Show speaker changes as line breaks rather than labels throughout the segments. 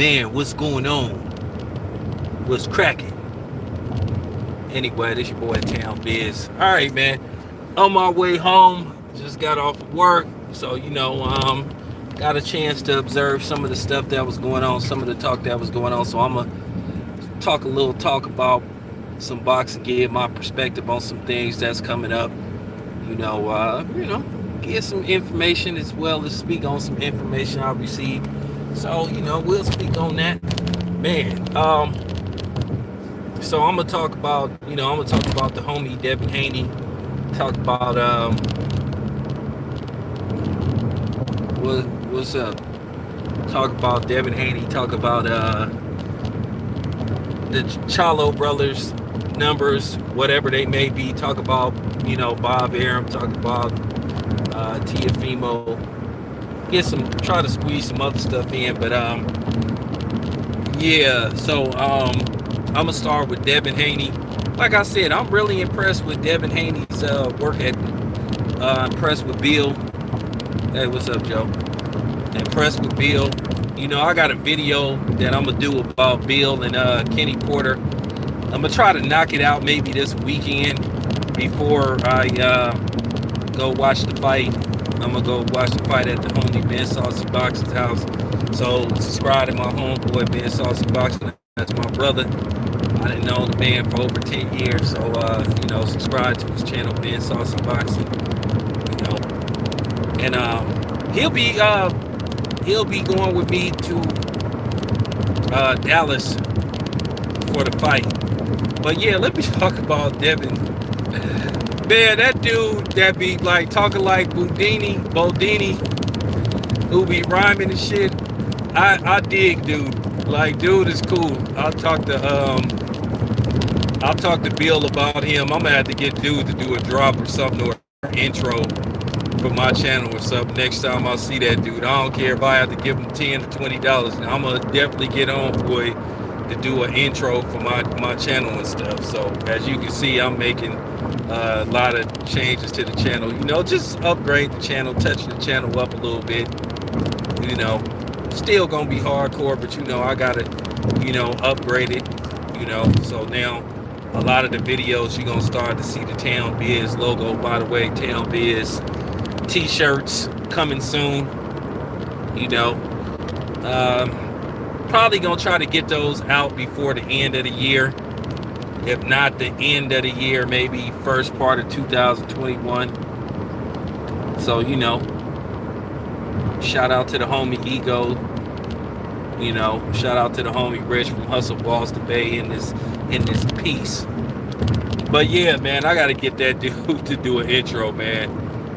Man, what's going on? What's cracking? Anyway, this your boy Town Biz. Alright, man. On my way home, just got off of work. So, got a chance to observe some of the stuff that was going on, some of the talk that was going on. So I'm gonna talk about some boxing, give my perspective on some things that's coming up. Get some information as well as speak on some information I received. So, we'll speak on that. Man, so I'm gonna talk about, the homie Devin Haney. Talk about what's up? Talk about Devin Haney. Talk about the Chalo brothers numbers, whatever they may be. Talk about Bob Arum. Talk about Tiafimo. Try to squeeze some other stuff in, but yeah. So I'm gonna start with Devin Haney. Like I said, I'm really impressed with Devin Haney's work ethic. Impressed with Bill. Hey, what's up, Joe? Impressed with Bill. I got a video that I'm gonna do about Bill and Kenny Porter. I'm gonna try to knock it out maybe this weekend before I go watch the fight. I'm gonna go watch the fight at the homie Ben Saucy Boxing's house. So subscribe to my homeboy Ben Saucy Boxing. That's my brother. I didn't know the man for over 10 years. So subscribe to his channel, Ben Saucy Boxing. And he'll be going with me to Dallas for the fight. But yeah, let me talk about Devin. Man, that dude that be like talking like Bodini, who be rhyming and shit. I dig dude. Like, dude is cool. I'll talk to Bill about him. I'm gonna have to get dude to do a drop or something, or intro for my channel or something next time I see that dude. I don't care if I have to give him $10 to $20. I'm gonna definitely get on, boy, to do an intro for my channel and stuff. So as you can see, I'm making a lot of changes to the channel. Just upgrade the channel, touch the channel up a little bit. Still gonna be hardcore, but I gotta upgrade it. So now a lot of the videos you're gonna start to see the Town Biz logo. By the way, Town Biz t-shirts coming soon. Probably gonna try to get those out before the end of the year. If not the end of the year, maybe first part of 2021. So shout out to the homie Ego. Shout out to the homie Rich from Hustle Balls to Bay in this piece. But yeah, man, I gotta get that dude to do an intro, man.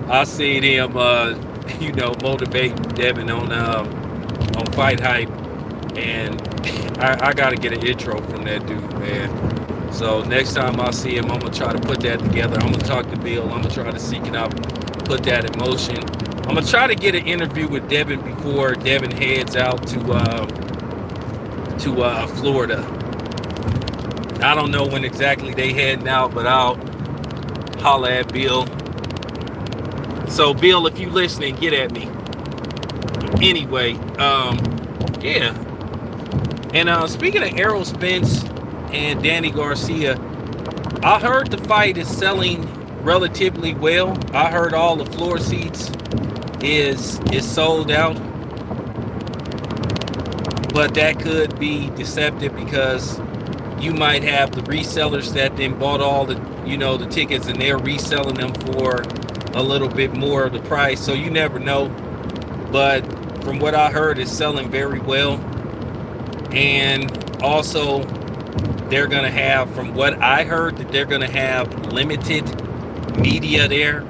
I seen him motivate Devin on Fight Hype, and I gotta get an intro from that dude, man. So next time I see him, I'm gonna try to put that together. I'm gonna talk to Bill. I'm gonna try to seek it out, put that in motion. I'm gonna try to get an interview with Devin before Devin heads out to Florida. I don't know when exactly they heading out, but I'll holla at Bill. So Bill, if you listening, get at me. Anyway, yeah. And speaking of Errol Spence and Danny Garcia, I heard the fight is selling relatively well. I heard all the floor seats is sold out, but that could be deceptive because you might have the resellers that then bought all the the tickets, and they're reselling them for a little bit more of the price. So you never know. But from what I heard, it's selling very well. And also, they're gonna have, from what I heard, that they're gonna have limited media there.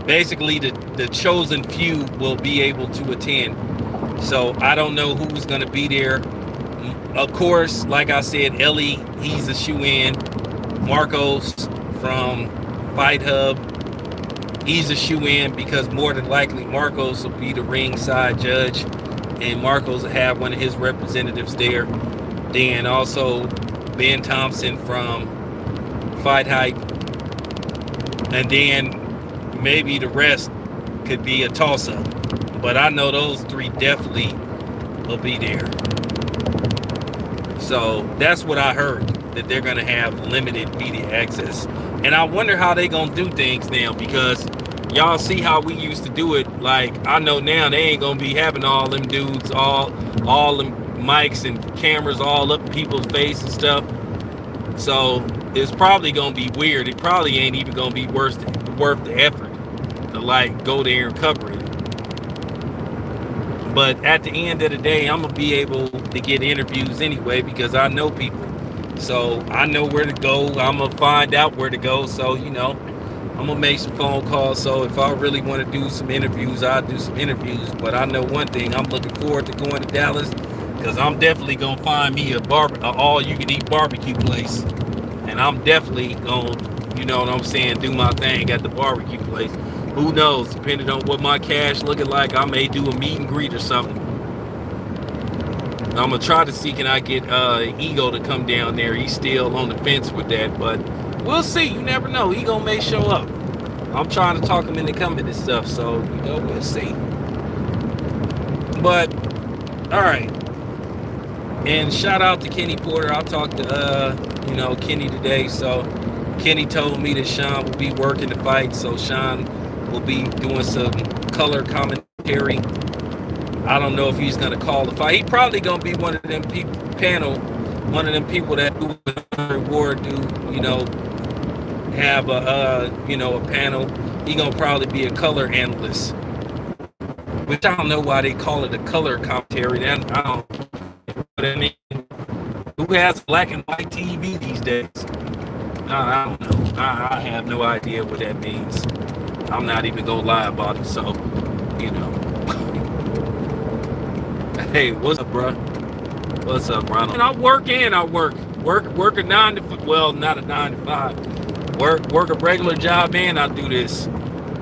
Basically, the chosen few will be able to attend. So I don't know who's gonna be there. Of course, like I said, Ellie, he's a shoe-in. Marcos from Fight Hub, he's a shoe-in because more than likely Marcos will be the ringside judge, and Marcos will have one of his representatives there. Then also Ben Thompson from Fight Hype, and then maybe the rest could be a toss-up. But I know those three definitely will be there. So that's what I heard, that they're gonna have limited media access. And I wonder how they gonna do things now, because y'all see how we used to do it. Like, I know now they ain't gonna be having all them dudes, all them mics and cameras all up in people's face and stuff. So it's probably gonna be weird. It probably ain't even gonna be worth the effort to like go there and cover it. But at the end of the day, I'm gonna be able to get interviews anyway, because I know people. So I know where to go. I'm gonna find out where to go. So, I'm gonna make some phone calls. So if I really want to do some interviews, I'll do some interviews. But I know one thing: I'm looking forward to going to Dallas, because I'm definitely gonna find me a all-you-can-eat barbecue place, and I'm definitely gonna, you know what I'm saying, do my thing at the barbecue place. Who knows? Depending on what my cash looking like, I may do a meet and greet or something. I'm gonna try to see, can I get Ego to come down there. He's still on the fence with that, but we'll see. You never know. Ego may show up. I'm trying to talk him into coming and stuff, so we'll see. But all right. And shout out to Kenny Porter. I talked to Kenny today. So Kenny told me that Sean will be working the fight. So Sean will be doing some color commentary. I don't know if he's gonna call the fight. He probably gonna be one of them people one of them people that do reward, have a panel. He gonna probably be a color analyst, which I don't know why they call it a color commentary. I don't. What I mean, who has black and white TV these days? I don't know. I have no idea what that means. I'm not even gonna lie about it. So, Hey, what's up, bro? What's up, Ronald? And I work a 9 to 5. Well, not a 9 to 5. Work a regular job, and I do this.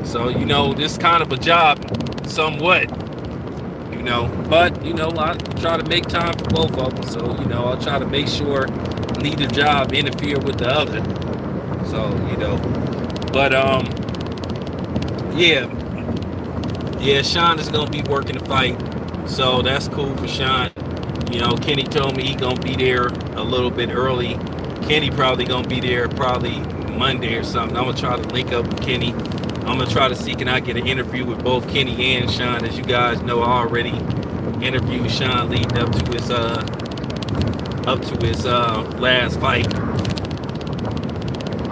So this kind of a job, somewhat. But I try to make time for both of them. So I'll try to make sure neither job interfere with the other. So but yeah, Sean is gonna be working the fight. So that's cool for Sean. Kenny told me he gonna be there a little bit early. Kenny probably gonna be there probably Monday or something. I'm gonna try to link up with Kenny. I'm gonna try to see, can I get an interview with both Kenny and Sean. As you guys know, I already interviewed Sean leading up to his last fight.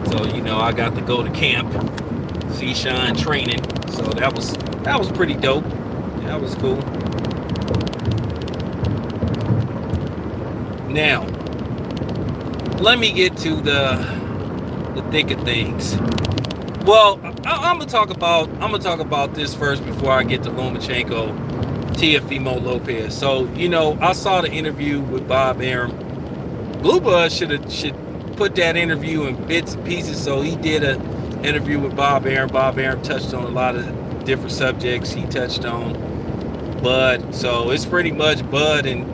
So I got to go to camp, see Sean training. So that was pretty dope. That was cool. Now, let me get to the thick of things. Well, I'm gonna talk about this first before I get to Lomachenko, Teofimo Lopez. So I saw the interview with Bob Arum. Blue Buzz should put that interview in bits and pieces. So he did an interview with Bob Arum. Bob Arum touched on a lot of different subjects. He touched on Bud. So it's pretty much Bud and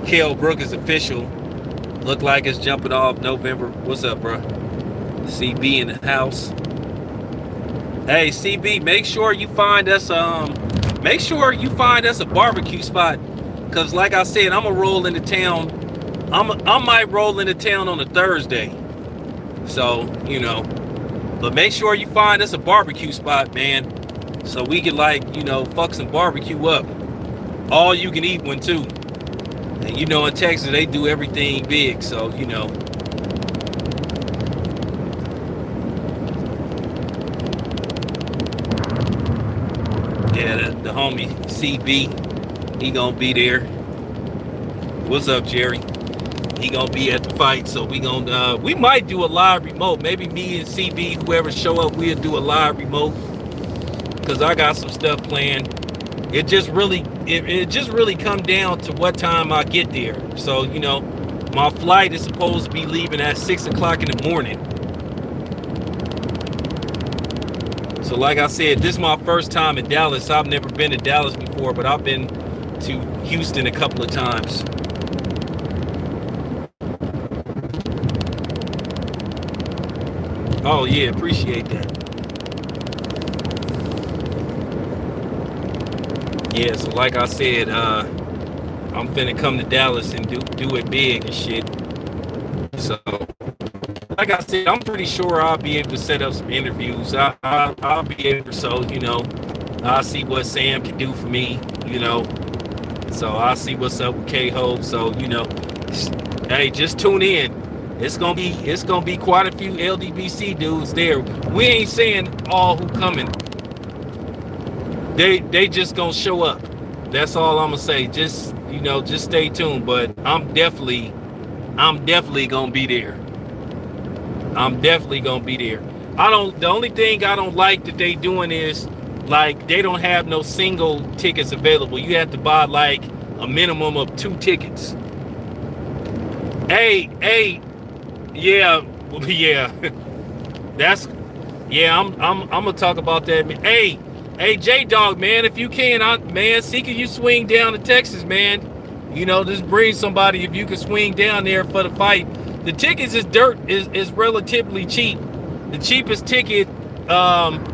Kell Brook is official. Look like it's jumping off November. What's up, bro? CB in the house. Hey, CB, make sure you find us a barbecue spot, because like I said, I'm gonna roll into town. I might roll into town on a Thursday. So but make sure you find us a barbecue spot, man, so we can fuck some barbecue up. All you can eat one too. And in Texas they do everything big, so Yeah, the homie CB, he gonna be there. What's up, Jerry? He gonna be at the fight, so we might do a live remote. Maybe me and CB, whoever show up, we'll do a live remote, because I got some stuff planned. It just really come down to what time I get there. So my flight is supposed to be leaving at 6 o'clock in the morning. So like I said, this is my first time in Dallas. I've never been to Dallas before, but I've been to Houston a couple of times. Oh yeah, appreciate that. Yeah, so like I said, I'm finna come to Dallas and do it big and shit. So, like I said, I'm pretty sure I'll be able to set up some interviews. I'll be able to, so, I'll see what Sam can do for me, So I'll see what's up with K-Ho. So, hey, just tune in. It's gonna be quite a few LDBC dudes there. We ain't saying all who coming. They just gonna show up. That's all I'm gonna say. Just stay tuned. But I'm definitely gonna be there. I'm definitely gonna be there. The only thing I don't like that they doing is like they don't have no single tickets available. You have to buy like a minimum of 2 tickets. Hey, yeah. I'm gonna talk about that. Hey, J Dog, man, if you can, see can you swing down to Texas, man? Just bring somebody if you can swing down there for the fight. The tickets is relatively cheap. The cheapest ticket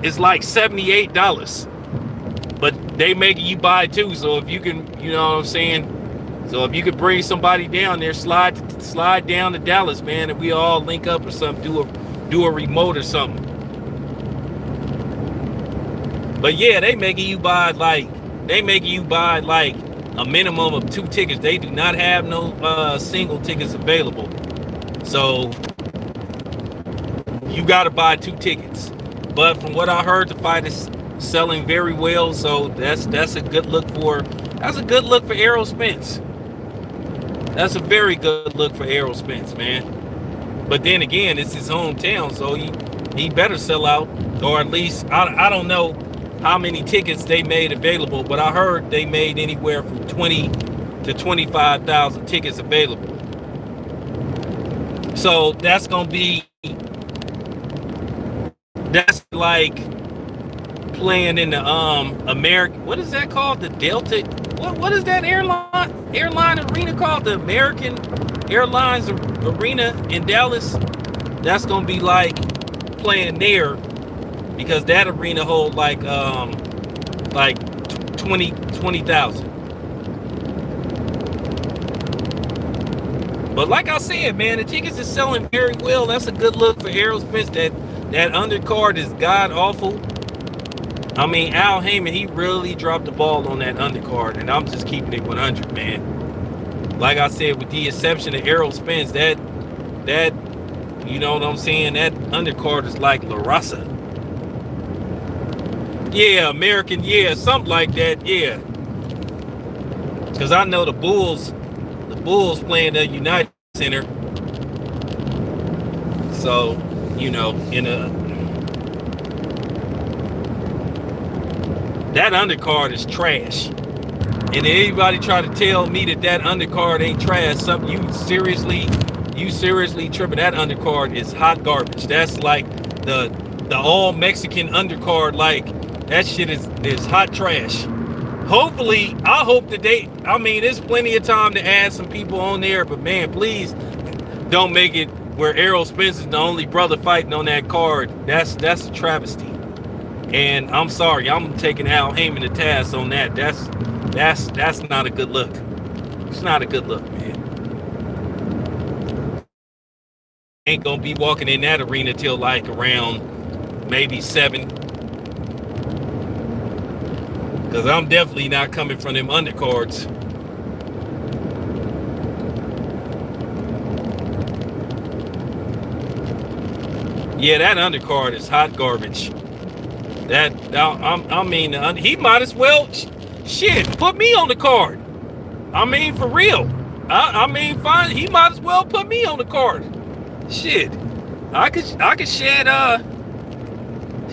is like $78, but they making you buy 2. So if you can, you know what I'm saying. So if you could bring somebody down there, slide down to Dallas, man, and we all link up or something, do a remote or something. But yeah, they making you buy like a minimum of 2 tickets. They do not have no single tickets available. So you got to buy 2 tickets. But from what I heard, the fight is selling very well. So that's a good look for Errol Spence. That's a very good look for Errol Spence, man. But then again, it's his hometown, so he better sell out, or at least I don't know how many tickets they made available, but I heard they made anywhere from 20 to 25,000 tickets available. So that's like playing in the American, what is that called? The Delta, what is that airline arena called? The American Airlines Arena in Dallas. That's gonna be like playing there, because that arena hold like 20,000. But like I said, man, the tickets is selling very well. That's a good look for Errol Spence. That undercard is god awful. I mean, Al Heyman, he really dropped the ball on that undercard, and I'm just keeping it 100, man. Like I said, with the exception of Errol Spence, that you know what I'm saying, that undercard is like La Raza. Yeah, American, yeah, something like that, yeah. Because I know the Bulls playing the United Center. So, that undercard is trash. And anybody try to tell me that undercard ain't trash, something you seriously tripping. That undercard is hot garbage. That's like the all Mexican undercard. Like, that shit is hot trash. Hopefully, I hope that there's plenty of time to add some people on there, but man, please don't make it where Errol Spence is the only brother fighting on that card. That's a travesty. And I'm sorry, I'm taking Al Heyman to task on that. That's not a good look. It's not a good look, man. Ain't gonna be walking in that arena till like around maybe 7. Because I'm definitely not coming from them undercards. Yeah, that undercard is hot garbage. He might as well, shit, put me on the card. I mean, for real. Fine, he might as well put me on the card. Shit, I could shed.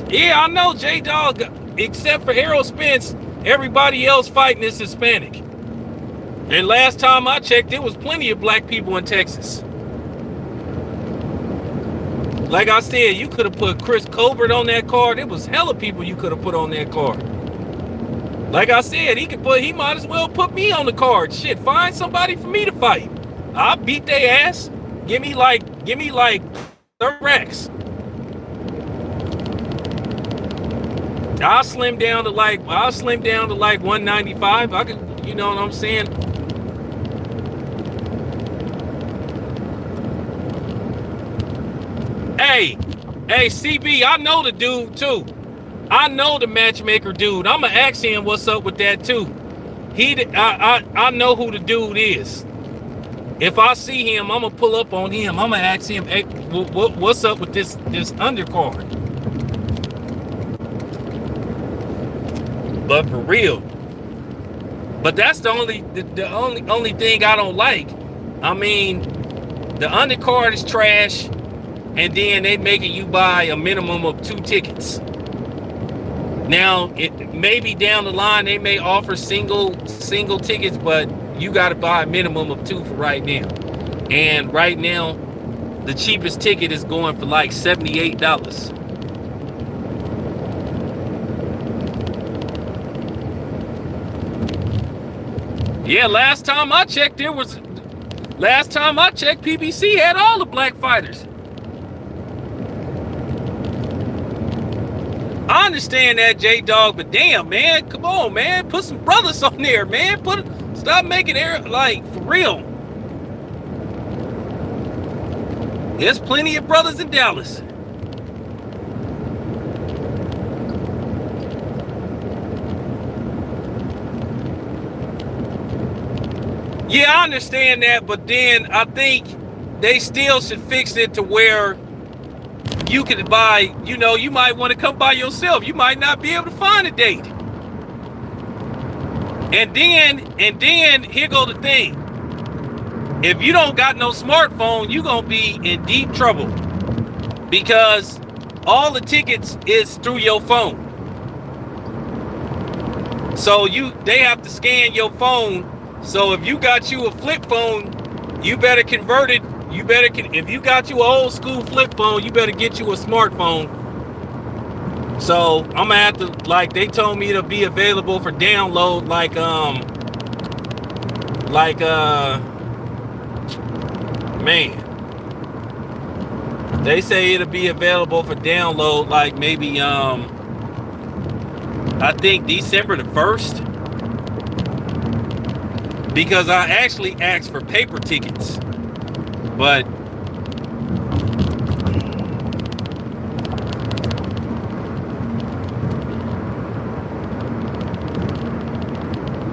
Yeah, I know, J Dog. Except for Errol Spence, everybody else fighting is Hispanic. And last time I checked, there was plenty of black people in Texas. Like I said, you could have put Chris Colbert on that card. It was hella people you could have put on that card. Like I said, he might as well put me on the card. Shit, find somebody for me to fight. I'll beat their ass. Give me like 30 racks. I'll slim down to like 195. I could, you know what I'm saying? Hey, CB, I know the dude too. I know the matchmaker dude. I'ma ask him what's up with that too. I know who the dude is. If I see him, I'm gonna pull up on him. I'm gonna ask him, hey, what's up with this undercard? But for real. But that's the only thing I don't like. I mean, the undercard is trash, and then they making you buy a minimum of 2 tickets. Now, maybe down the line they may offer single tickets, but you got to buy a minimum of 2 for right now. And right now, the cheapest ticket is going for like $78. Yeah, last time I checked, PBC had all the black fighters. I understand that, J-Dog, but damn, man, come on, man, put some brothers on there, man. Stop making it like for real. There's plenty of brothers in Dallas. Yeah, I understand that, but then I think they still should fix it to where you can buy, you might want to come by yourself. You might not be able to find a date. And then here go the thing. If you don't got no smartphone, you're going to be in deep trouble because all the tickets is through your phone. So they have to scan your phone. So if you got you a flip phone, you better convert it. If you got you an old school flip phone, you better get you a smartphone. So I'm gonna have to, like, they told me it'll be available for download, man. They say it'll be available for download like maybe I think December the 1st. Because I actually asked for paper tickets. But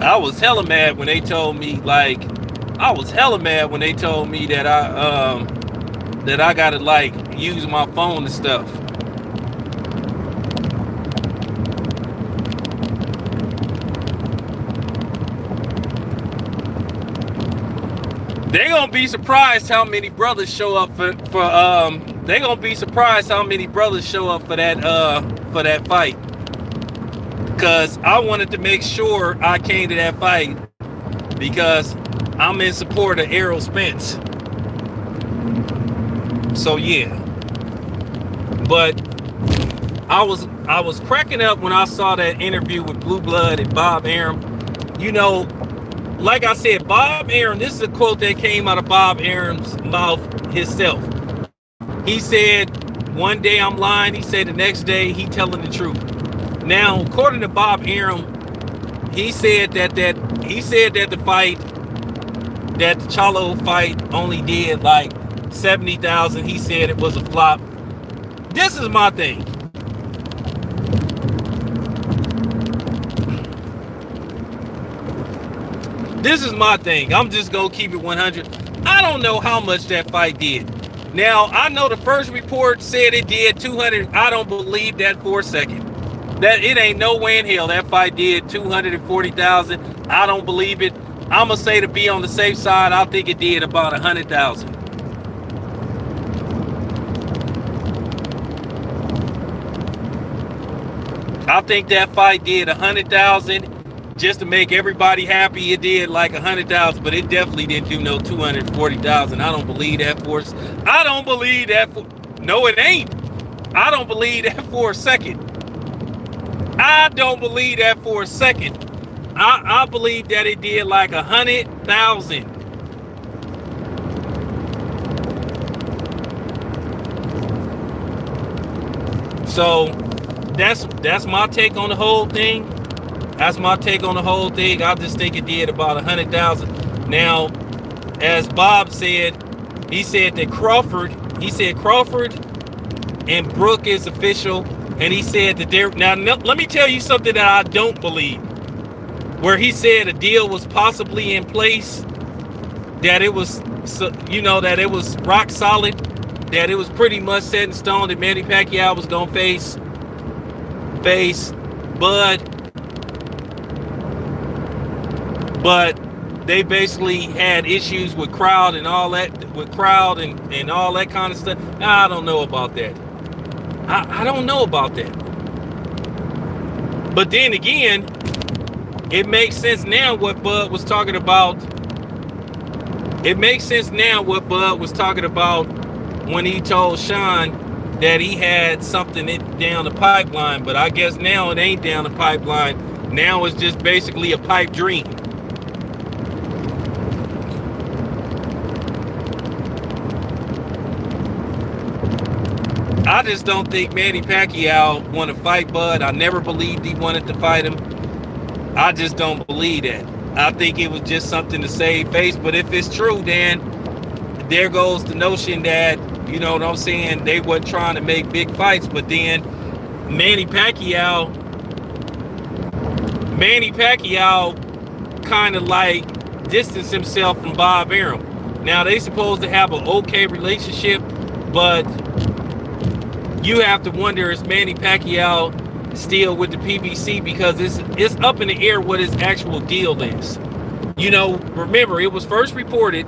I was hella mad when they told me, that I gotta like use my phone and stuff. They gonna be surprised how many brothers show up for that fight. Cause I wanted to make sure I came to that fight because I'm in support of Errol Spence. So yeah. But I was cracking up when I saw that interview with Blue Blood and Bob Arum. Like I said, Bob Arum, this is a quote that came out of Bob Arum's mouth himself. He said, one day I'm lying. He said the next day he telling the truth. Now, according to Bob Arum, he said that the Charlo fight only did like 70,000. He said it was a flop. This is my thing. I'm just gonna keep it 100. I don't know how much that fight did. Now, I know the first report said it did 200. I don't believe that for a second. That it ain't no way in hell that fight did 240,000. I don't believe it. I'm gonna say, to be on the safe side, I think it did about 100,000. I think that fight did 100,000. Just to make everybody happy, it did like 100,000, but it definitely didn't do no 240,000. I don't believe that for. No, it ain't. I don't believe that for a second. I believe that it did like 100,000. So that's my take on the whole thing. I just think it did about 100,000. Now, as Bob said, he said Crawford and Brooke is official, and he said that there. Now, let me tell you something that I don't believe. Where he said a deal was possibly in place, that it was, that it was rock solid, that it was pretty much set in stone that Manny Pacquiao was gonna face Bud, but they basically had issues with crowd and all that, and all that kind of stuff. I don't know about that. I don't know about that. But then again, it makes sense now what Bud was talking about. It makes sense now what Bud was talking about when he told Sean that he had something down the pipeline. But I guess now it ain't down the pipeline. Now it's just basically a pipe dream. I just don't think Manny Pacquiao want to fight Bud. I never believed he wanted to fight him. I just don't believe that. I think it was just something to save face. But if it's true, then there goes the notion that, you know what I'm saying, they weren't trying to make big fights. But then Manny Pacquiao kind of like distanced himself from Bob Arum. Now, they supposed to have an okay relationship, but you have to wonder, is Manny Pacquiao still with the PBC? Because it's up in the air what his actual deal is. You know, remember, it was first reported.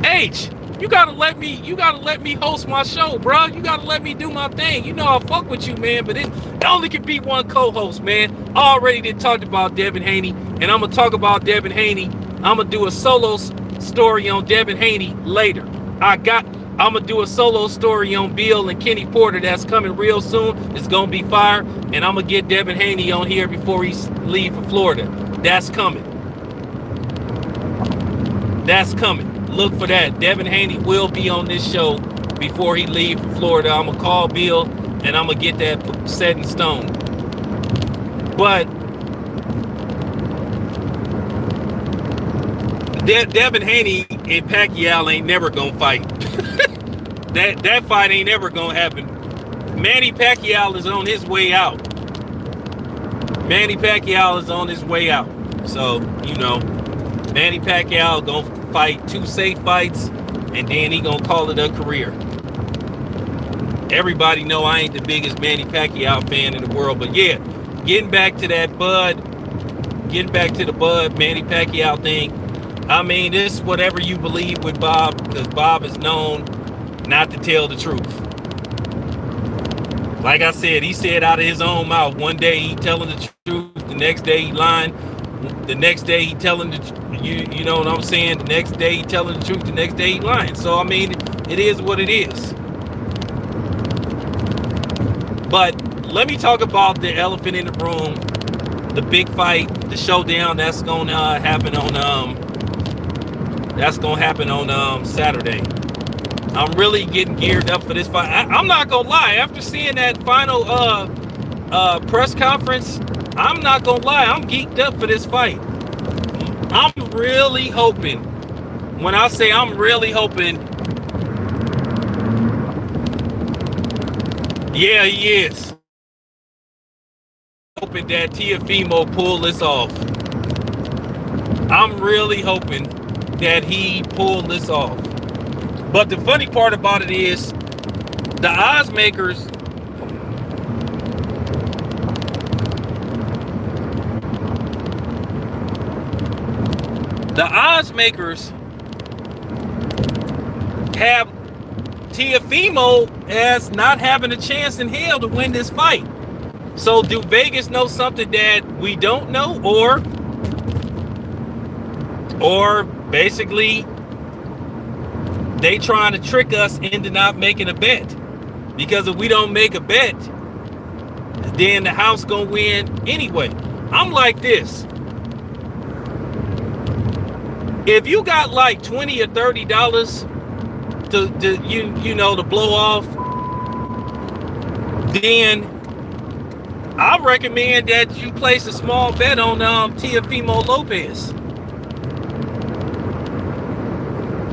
H, you gotta let me host my show, bro. You gotta let me do my thing. You know I fuck with you, man, but it only can be one co-host, man. I already did talked about Devin Haney, and I'm gonna talk about Devin Haney. I'm gonna do a solo story on Devin Haney later. I'm gonna do a solo story on Bill and Kenny Porter that's coming real soon. It's gonna be fire, and I'm gonna get Devin Haney on here before he leave for Florida. That's coming. That's coming. Look for that. Devin Haney will be on this show before he leave for Florida. I'm gonna call Bill and I'm gonna get that set in stone. But Devin Haney and Pacquiao ain't never gonna fight. that fight ain't never gonna happen. Manny Pacquiao is on his way out. Manny Pacquiao is on his way out. So, you know, Manny Pacquiao gonna fight 2 safe fights, and then he gonna call it a career. Everybody know I ain't the biggest Manny Pacquiao fan in the world, but yeah, getting back to the Bud Manny Pacquiao thing. I mean, it's whatever you believe with Bob, because Bob is known not to tell the truth. Like I said, he said out of his own mouth, one day he telling the truth, the next day he lying, the next day he telling you know what I'm saying, the next day he telling the truth, the next day he lying. So I mean, it is what it is. But let me talk about the elephant in the room, the big fight, the showdown that's gonna happen on Saturday. I'm really getting geared up for this fight. I'm not gonna lie, after seeing that final press conference, I'm not gonna lie, I'm geeked up for this fight. I'm really hoping, when I say I'm really hoping, yeah, he is. Hoping that Teofimo pull this off. I'm really hoping that he pulled this off. But the funny part about it is, the odds makers, have Teofimo as not having a chance in hell to win this fight. So do Vegas know something that we don't know, or basically they trying to trick us into not making a bet? Because if we don't make a bet, then the house gonna win anyway. I'm like this. If you got like $20 or $30 to blow off, then I recommend that you place a small bet on Teofimo Lopez.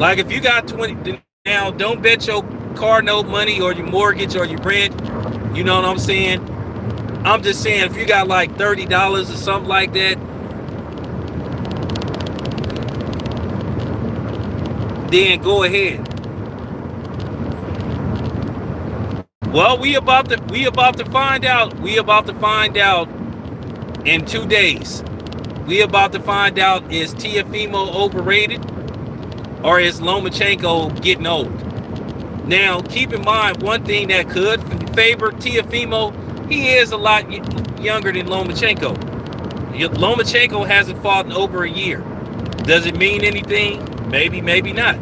Like if you got 20 now, don't bet your car note money or your mortgage or your rent. You know what I'm saying? I'm just saying if you got like $30 or something like that, then go ahead. Well, we about to find out. We about to find out in 2 days. We about to find out, is Teofimo overrated or is Lomachenko getting old? Now, keep in mind one thing that could favor Teofimo. He is a lot younger than Lomachenko. Lomachenko hasn't fought in over a year. Does it mean anything? Maybe, maybe not.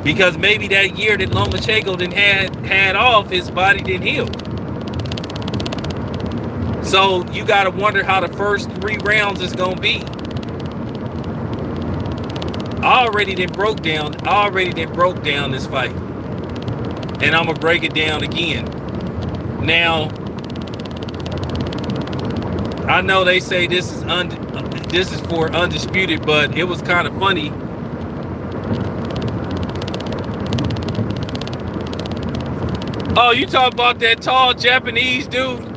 Because maybe that year that Lomachenko had off, his body didn't heal. So you got to wonder how the first 3 rounds is going to be. I already done broke down this fight. And I'm going to break it down again. Now, I know they say this is for undisputed, but it was kind of funny. Oh, you talk about that tall Japanese dude?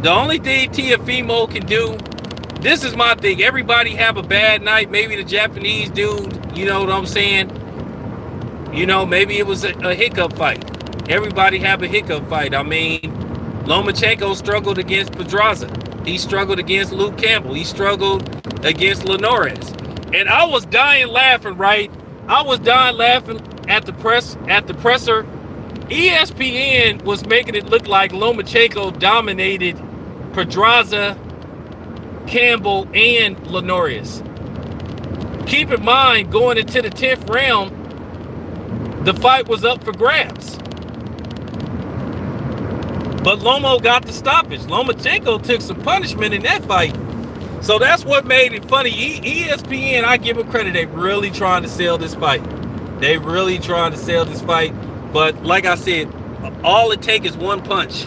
The only thing Teofimo can do, this is my thing. Everybody have a bad night. Maybe the Japanese dude, you know what I'm saying? You know, maybe it was a hiccup fight. Everybody have a hiccup fight. I mean, Lomachenko struggled against Pedraza. He struggled against Luke Campbell. He struggled against Linares. And I was dying laughing, right? I was dying laughing at the presser. ESPN was making it look like Lomachenko dominated Pedraza, Campbell, and Linares. Keep in mind, going into the 10th round, the fight was up for grabs. But Lomo got the stoppage. Lomachenko took some punishment in that fight. So that's what made it funny. ESPN, I give them credit. They really trying to sell this fight. They really trying to sell this fight. But like I said, all it takes is one punch.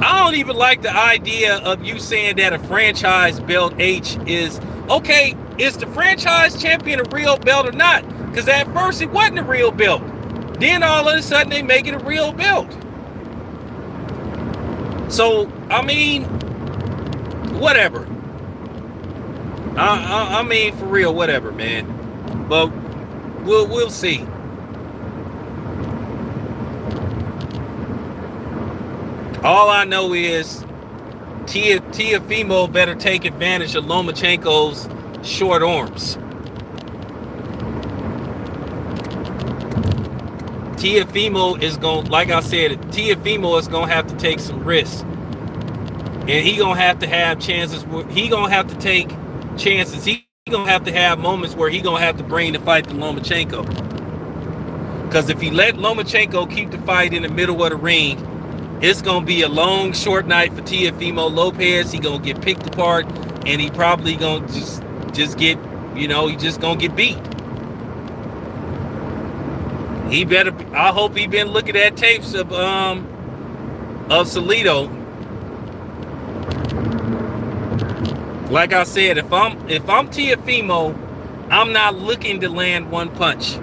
I don't even like the idea of you saying that a franchise belt H is, okay, is the franchise champion a real belt or not? Because at first it wasn't a real belt. Then all of a sudden they make it a real belt. So, I mean, whatever. I mean, for real, whatever, man. But we'll see. All I know is Teofimo better take advantage of Lomachenko's short arms. Teofimo is going, like I said, Teofimo is going to have to take some risks. And he going to have chances. He going to have to take chances. He going to have moments where he going to have to bring the fight to Lomachenko. Because if he let Lomachenko keep the fight in the middle of the ring, it's going to be a long, short night for Teofimo Lopez. He going to get picked apart, and he probably going to just get, you know, he just going to get beat. He better, I hope he been looking at tapes of Salido. Like I said, if I'm Teofimo, I'm not looking to land one punch.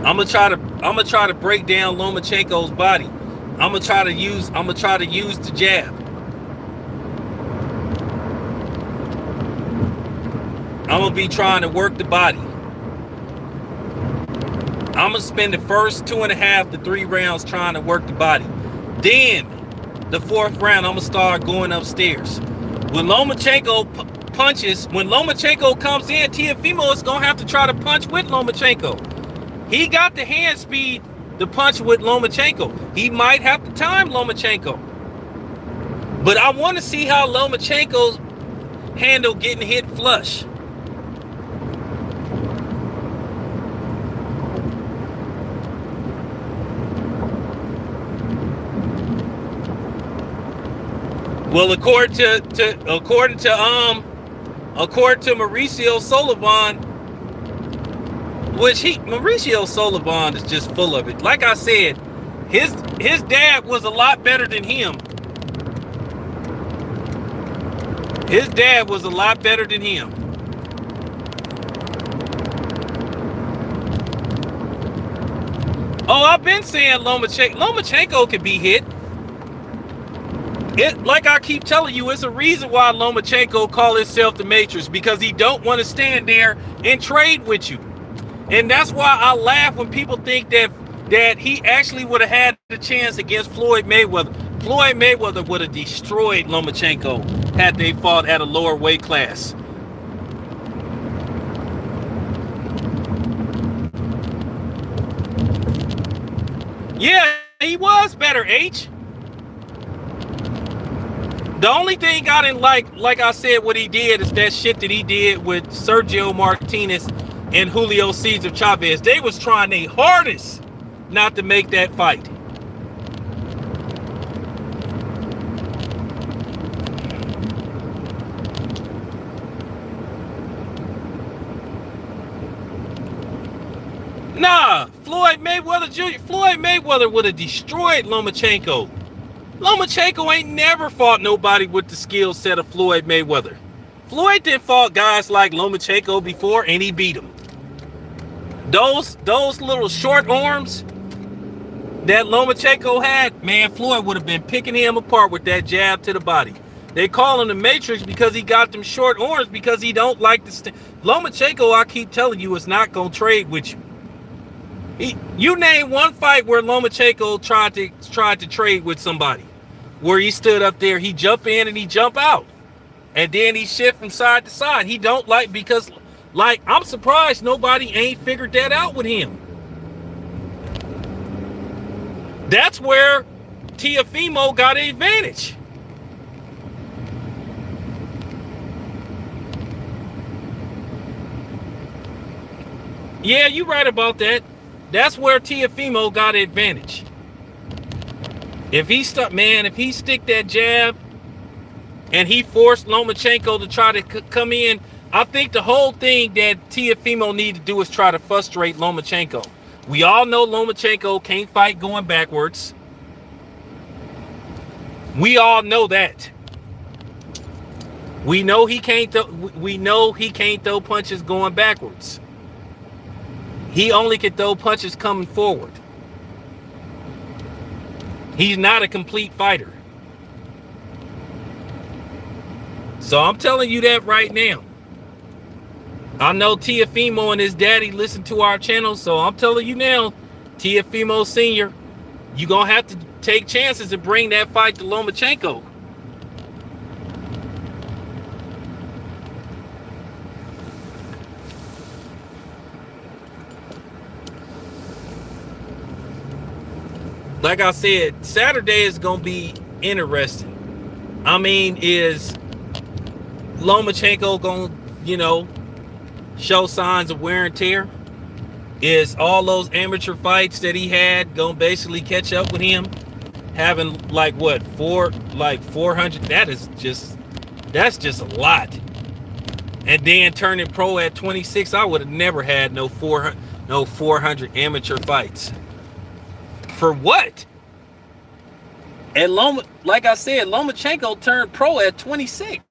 I'm gonna try to break down Lomachenko's body. I'm gonna try to use the jab. I'm gonna be trying to work the body. I'm gonna spend the first 2.5 to 3 rounds trying to work the body. Then the 4th round, I'm gonna start going upstairs. When Lomachenko punches, when Lomachenko comes in, Teofimo is gonna have to try to punch with Lomachenko. He got the hand speed to punch with Lomachenko. He might have to time Lomachenko. But I want to see how Lomachenko's handle getting hit flush. Well, according to Mauricio Sullivan, Which Mauricio Solobon is just full of it. Like I said, his dad was a lot better than him. His dad was a lot better than him. Oh, I've been saying Lomachenko can be hit. Like I keep telling you, it's a reason why Lomachenko call himself the Matrix, because he don't want to stand there and trade with you. And that's why I laugh when people think that he actually would have had the chance against Floyd Mayweather. Floyd Mayweather would have destroyed Lomachenko had they fought at a lower weight class. Yeah, he was better, H. The only thing I didn't like I said, what he did is that shit that he did with Sergio Martinez and Julio Cesar Chavez. They was trying their hardest not to make that fight. Nah, Floyd Mayweather would have destroyed Lomachenko. Lomachenko ain't never fought nobody with the skill set of Floyd Mayweather. Floyd did fought guys like Lomachenko before, and he beat them. Those little short arms that Lomachenko had, man, Floyd would have been picking him apart with that jab to the body. They call him the Matrix because he got them short arms, because he don't like the Lomachenko, I keep telling you, is not gonna trade with you. You name one fight where Lomachenko tried to trade with somebody, where he stood up there, he jump in and he jump out, and then he shift from side to side. He don't like, because like, I'm surprised nobody ain't figured that out with him. That's where Teofimo got an advantage. Yeah, you right about that. That's where Teofimo got an advantage. If he stick that jab and he forced Lomachenko to try to come in, I think the whole thing that Teofimo need to do is try to frustrate Lomachenko. We all know Lomachenko can't fight going backwards. We all know that. We know he can't throw punches going backwards. He only can throw punches coming forward. He's not a complete fighter. So I'm telling you that right now. I know Teofimo and his daddy listen to our channel, so I'm telling you now, Teofimo Sr., you're going to have to take chances and bring that fight to Lomachenko. Like I said, Saturday is going to be interesting. I mean, is Lomachenko going to, show signs of wear and tear? Is all those amateur fights that he had going to basically catch up with him? Having like what, 400? That's just a lot. And then turning pro at 26, I would have never had no 400 amateur fights. For what? And like I said, Lomachenko turned pro at 26.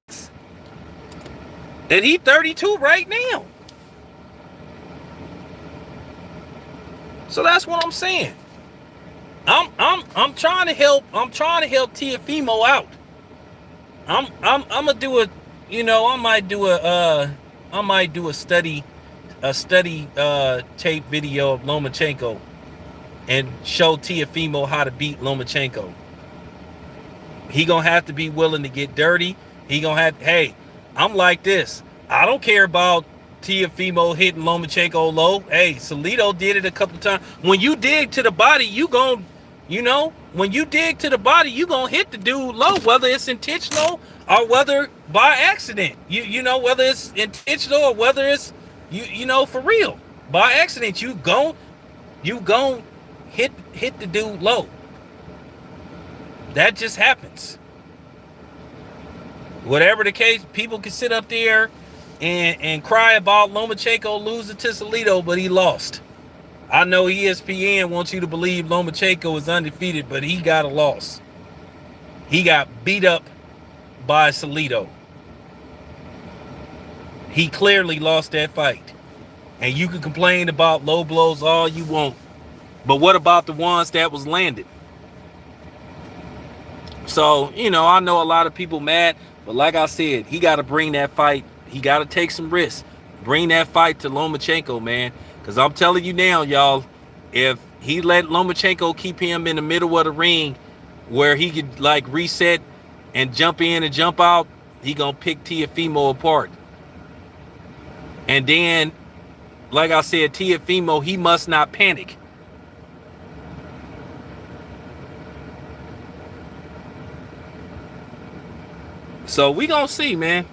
And he 32 right now. So that's what I'm saying. I'm trying to help Teofimo out. I'm gonna do I might do a study tape video of Lomachenko and show Teofimo how to beat Lomachenko. He gonna have to be willing to get dirty. He gonna have, hey, I'm like this. I don't care about Teofimo hitting Lomachenko low. Hey, Salido did it a couple times. When you dig to the body, when you dig to the body, you gonna hit the dude low, whether it's intentional or whether by accident. Whether it's intentional or whether it's for real. By accident, you gon' hit the dude low. That just happens. Whatever the case, people can sit up there and cry about Lomachenko losing to Salido, but he lost. I know ESPN wants you to believe Lomachenko is undefeated, but he got a loss. He got beat up by Salido. He clearly lost that fight. And you can complain about low blows all you want. But what about the ones that was landed? So, I know a lot of people mad, but like I said, he got to bring that fight. He got to take some risks. Bring that fight to Lomachenko, man. Because I'm telling you now, y'all, if he let Lomachenko keep him in the middle of the ring where he could, like, reset and jump in and jump out, he going to pick Teofimo apart. And then, like I said, Teofimo, he must not panic. So we gonna see, man.